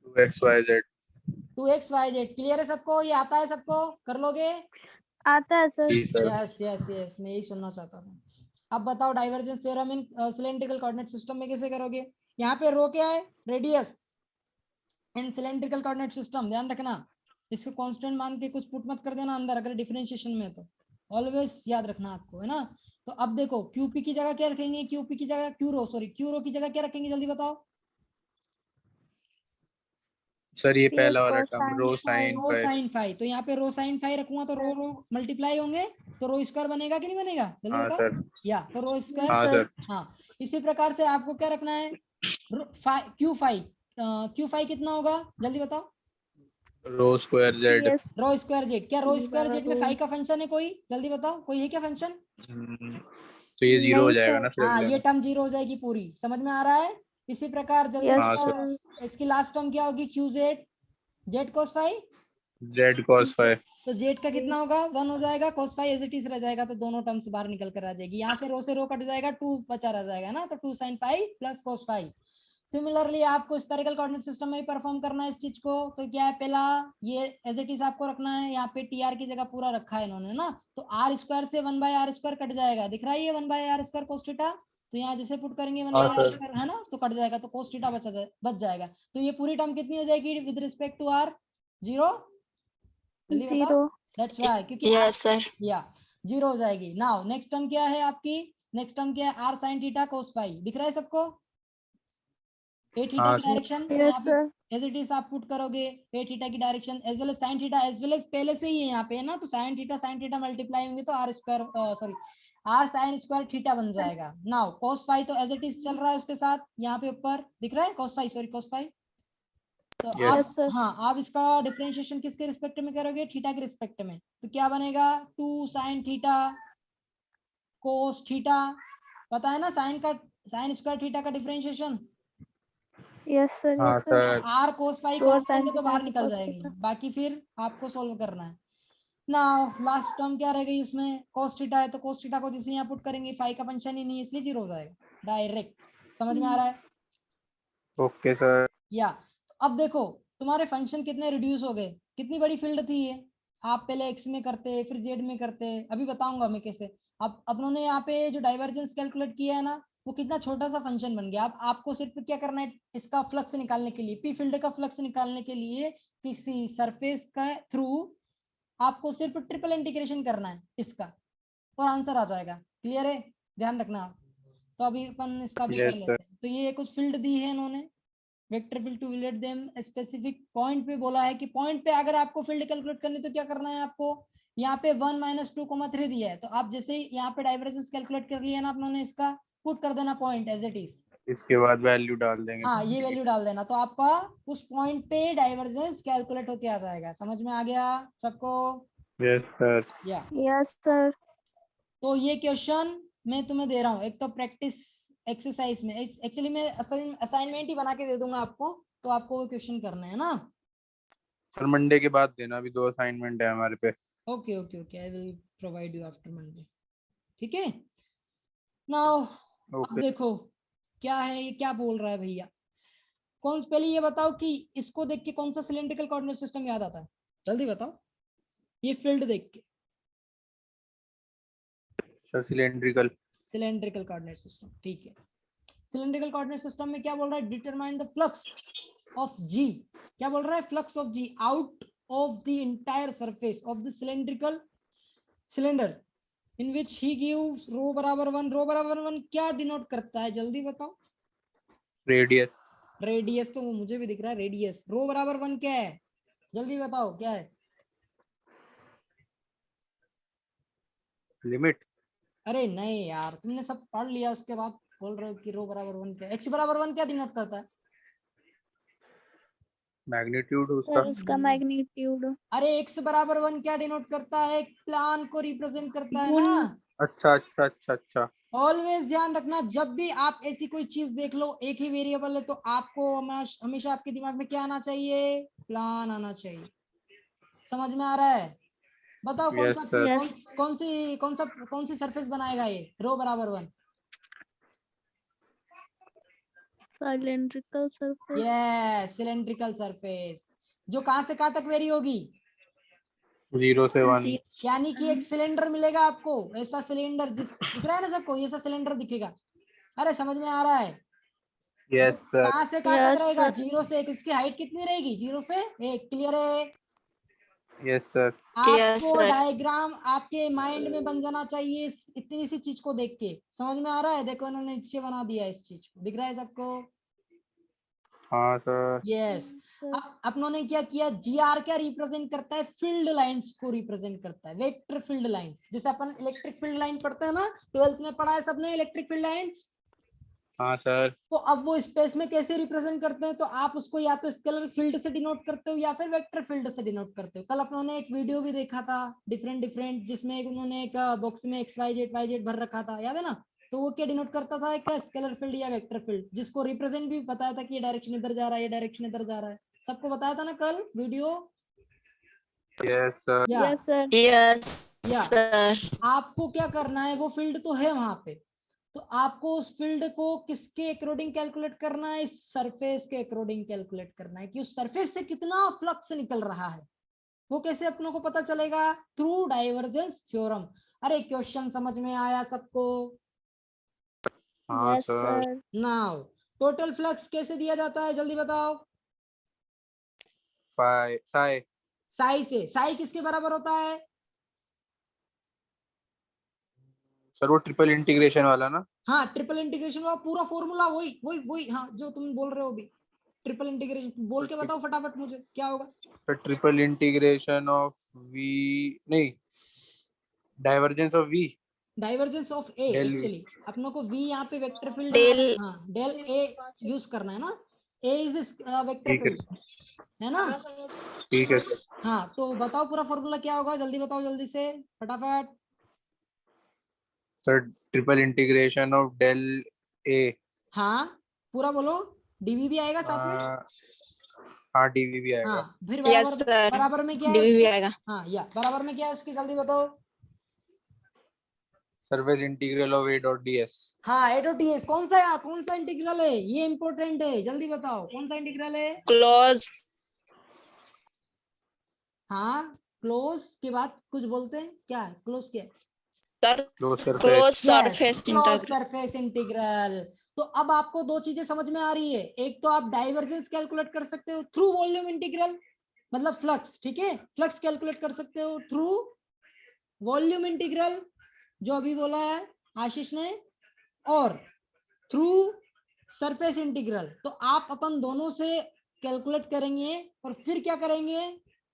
2xyz। 2xyz। क्लियर है सबको, ये आता है सबको, कर लोगे? आता है सर। जी सर। यस यस यस, मैं यही सुनना चाहता था। अब बताओ divergence theorem in cylindrical coordinate system में कैसे करोगे। यहाँ पे रो क्या है, रेडियस इन सिलेंड्रिकल कोऑर्डिनेट सिस्टम, ध्यान रखना इसको कांस्टेंट मान के कुछ पुट मत कर देना अंदर अगर डिफरेंशिएशन में, तो ऑलवेज याद रखना आपको, है ना। तो अब देखो क्यूपी की जगह क्या रखेंगे, क्यूपी की जगह क्यूरो की जगह क्या रखेंगे, जल्दी बताओ। सर ये पहला PS वाला टर्म cosine रो phi। साइन रो फाई। साइन फाई, तो यहाँ पे रो साइन फाई रखूंगा तो रो रो Yes. मल्टीप्लाई होंगे, तो रो स्क्वायर बनेगा कि नहीं बनेगा, जल्दी हाँ बताओ। सर। या तो रो Yes, स्क्वायर, हाँ sir. सर। हाँ इसी प्रकार से आपको क्या रखना है, क्यू फाई कितना होगा, जल्दी बताओ। रो स्क्वायर z। PS रो स्क्वायर जेड, क्या रो स्क्वायर जेड में बराबर फाई का फंक्शन है कोई, जल्दी बताओ, कोई है क्या फंक्शन? तो ये जीरो हो नहीं जाएगा सर। ना फिर हाँ अगले ये में। टर्म जीरो हो जाएगी पूरी, समझ में आ रहा है। इसी प्रकार जल्दी यस हाँ, बताओ, इसकी लास्ट टर्म क्या होगी, q z, z cos phi, z cos phi। तो जेड का कितना होगा, 1 हो जाएगा, cos phi as it is रह जाएगा, तो दोनों टर्म्स बाहर निकल कर आ जाएगी। यहाँ से रो कट जाएगा, 2 बचा रह जाएगा ना, तो 2 sin pi plus cos phi. Similarly आपको स्पेरिकल कोऑर्डिनेट सिस्टम में भी परफॉर्म करना है इस चीज को, तो क्या है, पहला ये एज इट इज आपको रखना है, यहाँ पे टी आर की जगह पूरा रखा है इन्होंने ना, तो आर स्क्वायर से 1/r² कट जाएगा, दिख रहा है ये 1/r² कोस थीटा, तो यहाँ जैसे पुट करेंगे 1/r² है ना, तो कट जाएगा, तो कोस थीटा बच जाएगा। तो ये पूरी टर्म कितनी हो जाएगी विद रिस्पेक्ट टू आर, 0, जल्दी बताओ। जीरो। दैट्स व्हाई, क्योंकि यस सर। या 0 हो जाएगी। नाउ नेक्स्ट टर्म क्या है आपकी, नेक्स्ट टर्म क्या है, r sine theta cos phi, दिख रहा है सबको, ए थीटा हाँ की sir. Direction yes sir. As it is आप पुट करोगे, ए थीटा की direction as well as sine theta as well as पहले से ही है यहाँ पे है ना, तो साइन थीटा मल्टीप्लाई होंगे तो r square sorry r sine square theta बन जाएगा। नाउ कोस फाई तो एज इट इज चल रहा है उसके साथ, यहाँ पे ऊपर दिख रहा है कोस फाई, तो Yes. आप यस सर। हाँ आप इसका डिफरेंशिएशन किसके रिस्पेक्ट में करोगे, थीटा के रिस्पेक्ट में, तो क्या बनेगा 2 sin थीटा कोस थीटा, पता है ना साइन स्क्वायर थीटा का डिफरेंशिएशन, यस सर। हाँ yes sir. Sir. R cos phi two और कॉमन साइन लेंगे तो थीटा बाहर इंटू निकल कोस जाएगी, थीटा। बाकी फिर आपको सोल्व करना है। नाउ लास्ट टर्म क्या रह गई इसमें, कोस थीटा है, तो कोस थीटा को जैसे यहाँ पुट करेंगे, फाई का फंक्शन ही नहीं है इसलिए 0 हो जाएगा डायरेक्ट, समझ में आ रहा है। Okay sir. या तो अब देखो तुम्हारे फंक्शन कितने रिड्यूस हो गए, कितनी बड़ी फील्ड थी ये, आप पहले एक्स में करते फिर जेड में करते, अभी बताऊंगा मैं कैसे। अब अपनों ने यहाँ पे जो डाइवर्जेंस कैलकुलेट किया है ना, वो कितना छोटा सा फंक्शन बन गया। अब आपको सिर्फ क्या करना है, इसका फ्लक्स निकालने के लिए, पी फील्ड का फ्लक्स निकालने के लिए किसी सरफेस का थ्रू आपको सिर्फ ट्रिपल इंटीग्रेशन करना है इसका, और आंसर आ जाएगा। क्लियर है, ध्यान रखना आप। तो अभी अपन इसका भी कर यस लेते सर। हैं। तो ये कुछ फील्ड दी है इन्होंने, vector field to relate them specific point पे बोला है कि पॉइंट पे अगर आपको फील्ड कैलकुलेट करनी तो क्या करना है आपको, यहाँ पे 1 - 2, 3 दिया है, तो आप जैसे ही यहाँ पे डाइवर्जेंस कैलकुलेट कर लिया ना आप लोगों ने, इसका पुट कर देना पॉइंट एज इट इज, इसके बाद वैल्यू डाल देंगे। हाँ ये वैल्यू डाल देना, तो आपका उस पॉइंट पे डाइवर्जेंस कैलकुलेट होके आ जाएगा। समझ में आ गया सबको, यस सर। या यस सर। तो ये क्वेश्चन मैं तुम्हें दे रहा हूँ, एक तो प्रैक्टिस एक्सरसाइज में, एक्चुअली मैं असाइनमेंट ही बना के दे दूंगा आपको, तो आपको वो क्वेश्चन करना है ना। सर मंडे के बाद देना, अभी 2 असाइनमेंट है हमारे पे। Okay okay okay, I will provide you after Monday, ठीक है। नाउ अब ओके देखो क्या है, ये क्या बोल रहा है भैया, पहले ये बताओ कि इसको देख के कौन सा सिलेंड्रिकल कोऑर्डिनेट सिस्टम याद आता है, जल्दी बताओ, ये फील्ड देख के। सर। सिलेंड्रिकल कोऑर्डिनेट सिस्टम, ठीक है। सिलेंड्रिकल कोऑर्डिनेट सिस्टम में क्या बोल रहा है, determine the flux of G, क्या बोल रहा है, flux of G out of the entire surface of the cylindrical cylinder in which he gives rho बराबर 1, रो बराबर 1 क्या डिनोट करता है, जल्दी बताओ। रेडियस। रेडियस तो वो मुझे भी दिख रहा है, रेडियस। रो बराबर 1 क्या है, जल्दी बताओ क्या है। लिमिट। अरे नहीं यार, तुमने सब पढ़ लिया उसके बाद बोल रहे हो कि रो बराबर 1 क्या, एक्स बराबर 1 क्या डिनोट करता है। मैग्नीट्यूड उसका। सर उसका मैग्नीट्यूड। अरे एक्स बराबर 1 क्या डिनोट करता है, प्लान को रिप्रेजेंट करता है यून। ना। अच्छा अच्छा अच्छा अच्छा। ऑलवेज ध्यान रखना, जब भी आप ऐसी कोई चीज देख लो एक ही वेरिएबल है, तो आपको हमेशा आपके दिमाग में क्या आना चाहिए, प्लान आना चाहिए। समझ में आ रहा है, बताओ कौन यस सा सर। यस। कौन सी सरफेस बनाएगा ये रो बराबर 1। Cylindrical surface. Yes cylindrical surface, जो कहां से कहां तक वेरी होगी, 0 से 1। यानी कि एक सिलेंडर मिलेगा आपको, ऐसा सिलेंडर जिस दिख रहा है ना सबको, ऐसा सिलेंडर दिखेगा। अरे समझ में आ रहा है, यस सर। कहां से कहां तक यस रहेगा, सर। 0 से 1, इसकी हाइट कितनी रहेगी, 0 से 1, क्लियर है। Yes sir. आपको sir. डायग्राम आपके माइंड में बन जाना चाहिए इतनी सी चीज को देख के, समझ में आ रहा है। देखो इन्होंने नीचे बना दिया इस चीज को, दिख रहा है सबको। हाँ सर। यस अब अपनों ने क्या किया, जी आर क्या रिप्रेजेंट करता है, फील्ड लाइंस को रिप्रेजेंट करता है, वेक्टर फील्ड लाइंस। जैसे अपन इलेक्ट्रिक फील्ड लाइन पढ़ते हैं ना, 12th में पढ़ा है सबने इलेक्ट्रिक फील्ड लाइंस, हाँ सर। तो अब वो स्पेस में कैसे रिप्रेजेंट करते हैं, तो आप उसको या तो स्केलर फील्ड से डिनोट करते हो या फिर वेक्टर फील्ड से डिनोट करते हो। कल अपनों ने एक वीडियो भी देखा था डिफरेंट जिसमें उन्होंने एक बॉक्स में XYZ भर रखा था, याद है ना। तो वो क्या डिनोट करता था, क्या स्केलर फील्ड या वेक्टर फील्ड, जिसको रिप्रेजेंट भी बताया था कि ये डायरेक्शन इधर जा रहा है, ये डायरेक्शन इधर जा रहा है, सबको बताया था ना कल वीडियो। Yes sir. या Yes, sir. यस या सर। आपको क्या करना है, वो फील्ड तो है वहां पे, तो आपको उस फील्ड को किसके अकॉर्डिंग कैलकुलेट करना है, इस सरफेस के अकॉर्डिंग कैलकुलेट करना है कि उस सरफेस से कितना फ्लक्स निकल रहा है। वो कैसे अपनों को पता चलेगा, थ्रू डाइवर्जेंस थ्योरम। अरे क्वेश्चन समझ में आया सबको। हाँ Yes, sir. sir. Now total flux कैसे दिया जाता है, जल्दी बताओ। साई। साई से। साई किसके बराबर होता है, सर वो ट्रिपल इंटीग्रेशन वाला ना। हाँ ट्रिपल इंटीग्रेशन का पूरा फॉर्मूला वही वही वही, हाँ जो तुम बोल रहे हो अभी। ट्रिपल इंटीग्रेशन बोल के बताओ फटाफट मुझे क्या होगा। Sir triple integration of V, नहीं, divergence of V, divergence of A, del V. Actually अपनों को वी यहाँ पे वेक्टर फील्ड, डेल हाँ डेल ए यूज करना है ना। ए इज वेक्टर ठीक है। फील्ड है ना। ठीक है सर। हाँ तो बताओ पूरा फॉर्मूला क्या होगा, जल्दी बताओ जल्दी से फटाफट। Sir triple integration of del A. हाँ पूरा बोलो, डीवी भी आएगा साथ में। हाँ डीवी भी आएगा। हाँ फिर यस बराबर सर। बराबर में क्या है डीवी भी उसके, आएगा। हाँ या बराबर में क्या है उसके, जल्दी बताओ। Surface integral of a dot d S. हाँ एडोटीएस कौन सा इंटीग्रल है, ये इंपॉर्टेंट है, जल्दी बताओ कौन सा इंटीग्रल है। क्लोज। हाँ क्लोज के बाद कुछ बोलते हैं, क्या है क्लोज, क्या है। Sir close close surface. Surface close integral. Surface integral. तो अब आपको दो चीजें समझ में आ रही है, एक तो आप डाइवर्जेंस कैलकुलेट कर सकते हो थ्रू वॉल्यूम इंटीग्रल, मतलब फ्लक्स, ठीक है, फ्लक्स कैलकुलेट कर सकते हो थ्रू वॉल्यूम इंटीग्रल जो अभी बोला है आशीष ने, और थ्रू सरफेस इंटीग्रल। तो आप अपन दोनों से कैलकुलेट करेंगे और फिर क्या करेंगे,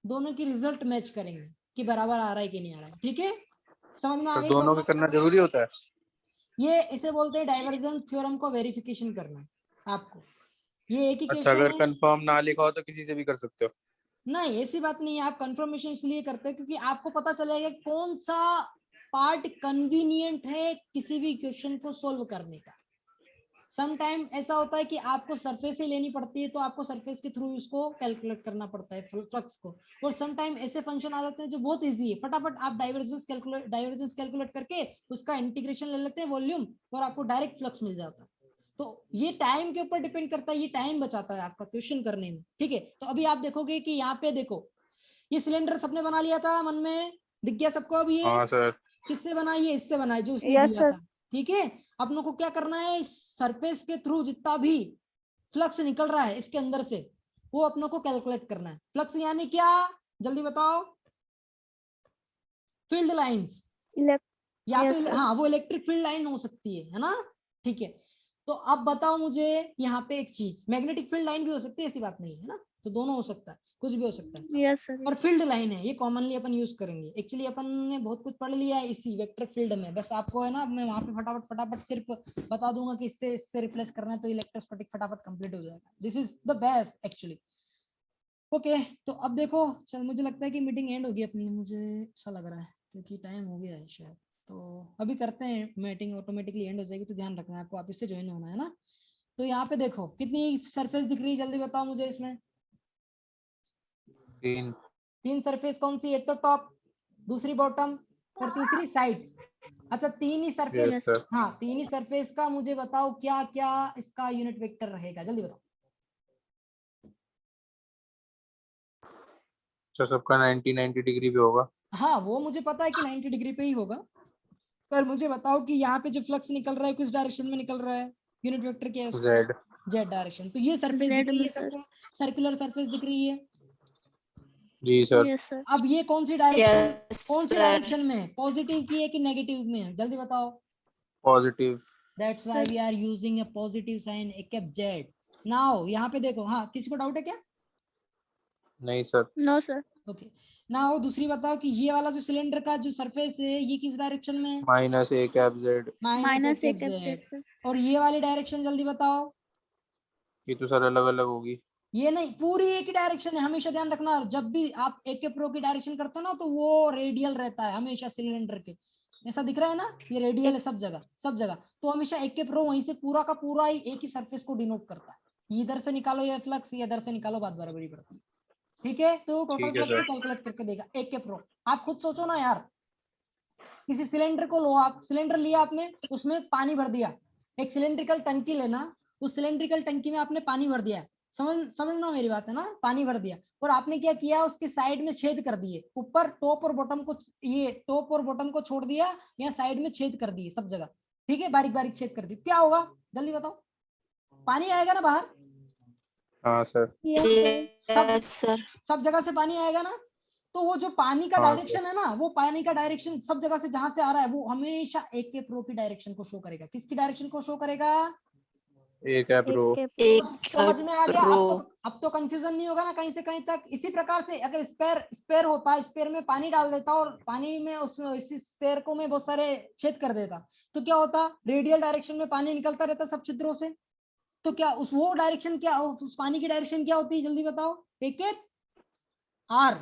दोनों की रिजल्ट मैच करेंगे कि बराबर आ रहा है कि नहीं आ रहा है, ठीक है, समझ में आ तो गई दोनों का प्रॉब्लम। करना जरूरी होता है। ये इसे बोलते हैं डाइवर्जेंस थ्योरम को वेरिफिकेशन करना आपको। ये एक ही अच्छा, क्वेश्चन अगर है, कंफर्म ना लिखा हो तो किसी से भी कर सकते हो। नहीं ऐसी बात नहीं है, आप कंफर्मेशन इसलिए करते हैं क्योंकि आपको पता चलेगा कौन सा पार्ट कन्वीनियंट है किसी भी क्वेश्चन को सोल्व करने का। सम टाइम ऐसा होता है कि आपको सरफेस ही लेनी पड़ती है, तो आपको सरफेस के थ्रू इसको कैलकुलेट करना पड़ता है फ्लक्स को। और सम टाइम ऐसे फंक्शन आ जाते हैं जो बहुत इजी है, फटाफट आप डाइवर्जेंस कैलकुलेट करके उसका इंटीग्रेशन ले लेते हैं वॉल्यूम और आपको डायरेक्ट फ्लक्स मिल जाता है। तो ये टाइम के ऊपर डिपेंड करता है, ये टाइम बचाता है आपका क्वेश्चन करने में, ठीक है। तो अभी आप देखोगे कि यहाँ पे देखो, ये सिलेंडर सबने बना लिया था, मन में दिख गया सबको। अब ये हाँ सर। किससे बनाई है, इससे बनाई जो उसने Yes, दिया sir. था, ठीक है। अपनों को क्या करना है, सरफेस के थ्रू जितना भी फ्लक्स निकल रहा है इसके अंदर से वो अपनों को कैलकुलेट करना है। फ्लक्स यानी क्या, जल्दी बताओ। Field lines, Elect. या Yes, तो sir. हाँ वो इलेक्ट्रिक फील्ड लाइन हो सकती है ना, ठीक है। तो अब बताओ मुझे यहाँ पे एक चीज, मैग्नेटिक फील्ड लाइन भी हो सकती है, ऐसी बात नहीं है ना, तो दोनों हो सकता है, कुछ भी हो सकता है। Yes, sir. और फील्ड लाइन है, ये कॉमनली अपन यूज करेंगे। एक्चुअली अपन ने बहुत कुछ पढ़ लिया है इसी वेक्टर फील्ड में, बस आपको है ना मैं वहां पे फटाफट सिर्फ बता दूंगा कि इससे रिप्लेस करना है तो इलेक्ट्रोस्टैटिक फटाफट कंप्लीट हो जाएगा। This is the best actually. Okay तो अब देखो, चल मुझे लगता है कि मीटिंग एंड होगी अपनी, मुझे ऐसा लग रहा है क्योंकि टाइम हो गया है शायद। तो अभी करते हैं, मीटिंग ऑटोमेटिकली एंड हो जाएगी, तो ध्यान रखना है आपको, वापस से ज्वाइन होना है ना। तो यहाँ पे देखो कितनी सरफेस दिख रही है, जल्दी बताओ मुझे इसमें। 3। 3 सरफेस कौन सी, एक तो टॉप, दूसरी बॉटम और तीसरी साइड। अच्छा 3 ही सरफेस, यस सर। हाँ 3 ही सरफेस का मुझे बताओ क्या क्या इसका यूनिट वेक्टर रहेगा, जल्दी बताओ। अच्छा, सबका 90 डिग्री भी होगा। हाँ वो मुझे पता है कि 90 डिग्री पे ही होगा, पर मुझे बताओ कि यहाँ पे जो फ्लक्स निकल रहा है किस डायरेक्शन में निकल रहा है, यूनिट वेक्टर क्या है उसका, जेड। Z direction. तो ये सरफेस दिख Z रही में है sir. सबको, सर्कुलर सरफेस दिख रही है। जी सर। Yes, sir. अब ये कौन सी डायरेक्शन, यस कौन सी सर। डायरेक्शन में है, पॉजिटिव की है कि नेगेटिव में है, जल्दी बताओ। Positive. That's why Sir. we are using a positive sign a cap z. Now यहाँ पे देखो, हाँ किसी को डाउट है क्या, नहीं सर। No, sir. ओके ना हो दूसरी बताओ कि ये वाला जो सिलेंडर का जो सरफेस है ये किस डायरेक्शन में है? Minus A cap Z. Minus -1 एक z। F sir. और ये वाली डायरेक्शन जल्दी बताओ। ये तो सर अलग अलग होगी। ये नहीं, पूरी एक ही डायरेक्शन है, हमेशा ध्यान रखना। जब भी आप एक के प्रो की डायरेक्शन करते हो ना तो वो रेडियल रहता है हमेशा सिलेंडर के। ऐसा दिख रहा है ना, ये रेडियल है सब जगह सब जगह। तो हमेशा एक के प्रो वहीं से पूरा का पूरा ही एक ही सरफेस को डिनोट करता है। इधर से निकालो ये फ्लक्स, ये इधर से निकालो, बात बराबरी पड़ती है। ठीक है, तो टोटल ठीक है फ्लक्स सर। कैलकुलेट करके देगा एक के प्रो। आप खुद सोचो ना यार, किसी सिलेंडर को लो, आप सिलेंडर लिया आपने, उसमें पानी भर दिया। एक सिलेंड्रिकल टंकी लेना, उस सिलेंड्रिकल टंकी में आपने पानी भर दिया, समझना मेरी बात है ना, पानी भर दिया। और आपने क्या किया, उसके साइड में छेद कर दिए, ऊपर टॉप और बॉटम को, ये टॉप और बॉटम को छोड़ दिया, या साइड में छेद कर दिए सब जगह। ठीक है, बारीक बारीक छेद कर दिए, क्या होगा जल्दी बताओ? पानी आएगा ना बाहर? हाँ sir. Yes sir. Yes sir. सब जगह से पानी आएगा ना। तो वो जो पानी का हाँ, डायरेक्शन है ना, वो पानी का डायरेक्शन सब जगह से जहां से आ रहा है, वो हमेशा एक के प्रो की डायरेक्शन को शो करेगा। किसकी डायरेक्शन को शो करेगा? ए कैप रो। एक समझ में आ गया? रो। अब तो कंफ्यूजन नहीं होगा ना कहीं से कहीं तक। इसी प्रकार से अगर स्पेयर होता, स्पेयर में पानी डाल देता और पानी में उसमें इसी स्पेयर को मैं बहुत सारे छेद कर देता, तो क्या होता? रेडियल डायरेक्शन में पानी निकलता रहता सब छिद्रों से। तो क्या उस वो डायरेक्शन क्या, उस पानी की डायरेक्शन क्या होती है जल्दी बताओ? एक आर,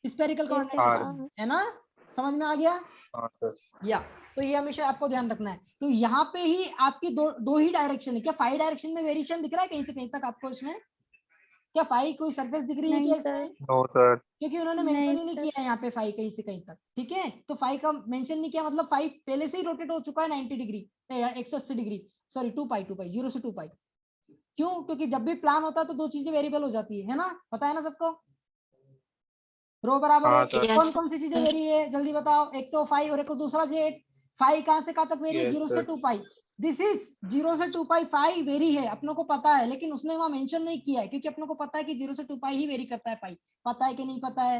स्पेरिकल कोऑर्डिनेट, है ना? समझ में आ गया? हाँ सर। या तो ये हमेशा आपको ध्यान रखना है। तो यहाँ पे ही आपकी दो ही डायरेक्शन है। क्या 5 डायरेक्शन में वेरिएशन दिख रहा है कहीं से कहीं तक आपको इसमें? क्या 5 कोई सरफेस दिख रही है नहीं क्या सर। इसमें? No sir. क्योंकि उन्होंने नहीं मेंशन ही नहीं सर। किया है यहाँ पे 5 कहीं से कहीं तक। ठीक है, तो 5 का मेंशन नहीं किया, मतलब 5 पहले से ही रोटेट हो चुका है 90 डिग्री, 180 डिग्री, सॉरी 2 पाई 0 से 2 पाई। क्यों? क्योंकि जब भी प्लान होता है तो दो चीजें वेरिएबल हो जाती है ना, पता है ना सबको? रो बराबर हाँ है, सर। कौन कौन सी चीजें वेरी है जल्दी बताओ? एक तो 5 और एक दूसरा जेड। 5 कहां से कहां तक वेरी है? Yes, 0 से sir. 2 पाई। दिस इज 0 से 2 पाई 5 वेरी है, अपनों को पता है, लेकिन उसने वहां मेंशन नहीं किया है क्योंकि अपनों को पता है कि 0 से 2 पाई ही वेरी करता है 5। पता है कि नहीं पता है?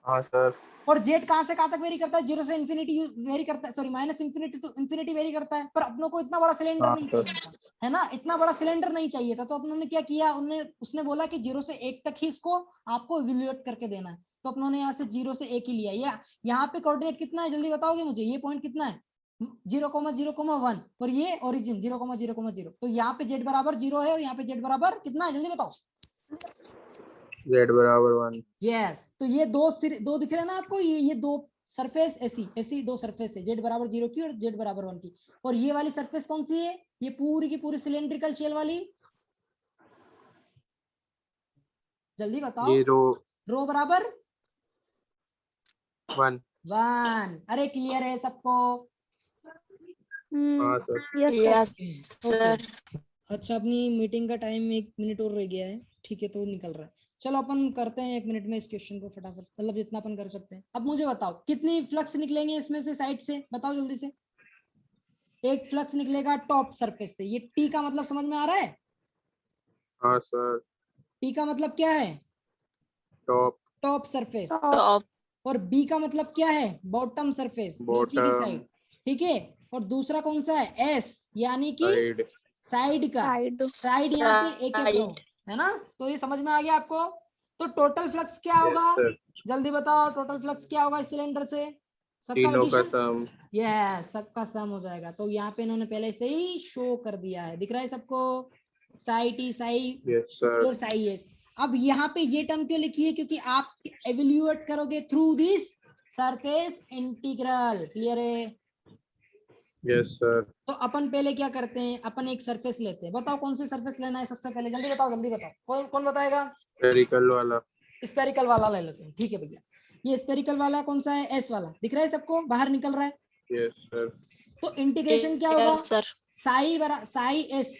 हाँ सर। और जेड कहां से कहां तक वेरी करता है? 0 से इंफिनिटी वेरी करता है, sorry minus infinity to infinity vary करता है। पर अपनों को इतना बड़ा सिलेंडर हाँ नहीं सर। चाहिए था, है ना? इतना बड़ा सिलेंडर नहीं चाहिए था, तो अपनों ने क्या किया, उसने बोला कि 0 से 1 तक ही इसको आपको इवैल्यूएट करके देना है। तो अपनों ने यहाँ से 0 से 1 ही लिया। या यहाँ पे कोऑर्डिनेट कितना है जल्दी बताओगे मुझे? ये पॉइंट कितना है? 0,0,1 और ये ओरिजिन 0,0,0। तो यहाँ पे जेड बराबर 0 है और यहाँ पे जेड बराबर कितना है जल्दी बताओ? जेड बराबर 1। यस, तो ये दो दिख रहे हैं ना आपको, ये दो सरफेस ऐसी ऐसी दो सरफेस है, जेड बराबर 0 की और जेड बराबर 1 की। और ये वाली सरफेस कौन सी है? ये पूरी की पूरी सिलेंड्रिकल शेल वाली, जल्दी बताओ। ये रो बराबर 1। 1। अरे क्लियर है सबको? हाँ sir. Yes sir. Yes okay, sir. अच्छा अपनी मीटिंग का टाइम 1 मिनट और रह गया है। ठीक है, तो निकल रहा है। चलो अपन करते हैं 1 मिनट में इस क्वेश्चन को फटाफट, मतलब जितना अपन कर सकते हैं। अब मुझे बताओ कितनी फ्लक्स निकलेंगे इसमें से, साइड से बताओ जल्दी से। एक फ्लक्स निकलेगा टॉप सरफेस से, ये टी का मतलब समझ में आ रहा है? हाँ सर। टी का मतलब क्या है? टॉप। Top surface. टॉप। और बी का मतलब क्या है? बॉटम सरफेस, नीचे की बॉटम साइड। ठीक है, और दूसरा कौन सा है? एस, यानी कि साइड। साइड का। साइड। साइड यहाँ पे एक प्रो, है ना? तो ये समझ में आ गया आपको? तो टोटल फ्लक्स क्या होगा यस सर। जल्दी बताओ? टोटल फ्लक्स क्या होगा इस सिलेंडर से? सबका तीनों का एडिशन, सम। यस सबका सम हो जाएगा। तो यहाँ पे इन्होंने पहले से ही शो कर दिया है, दिख रहा है सबको? Sai T Sai yes sir. और साई एस। अब यहाँ पे ये टर्म क्यों लिखी है? क्योंकि आप एवेल्यूएट करोगे through this surface integral. Clear है? Yes sir. तो अपन पहले क्या करते हैं, अपन एक सरफेस लेते हैं। बताओ कौन सी सरफेस लेना है सबसे पहले, जल्दी बताओ जल्दी बताओ, कौन कौन बताएगा? स्फेरिकल वाला। स्पेरिकल वाला ले लेते हैं। ठीक है भैया, ये स्पेरिकल वाला कौन सा है? एस वाला, दिख रहा है सबको? बाहर निकल रहा है। Yes sir. तो इंटीग्रेशन क्या होगा? Yes sir. साई एस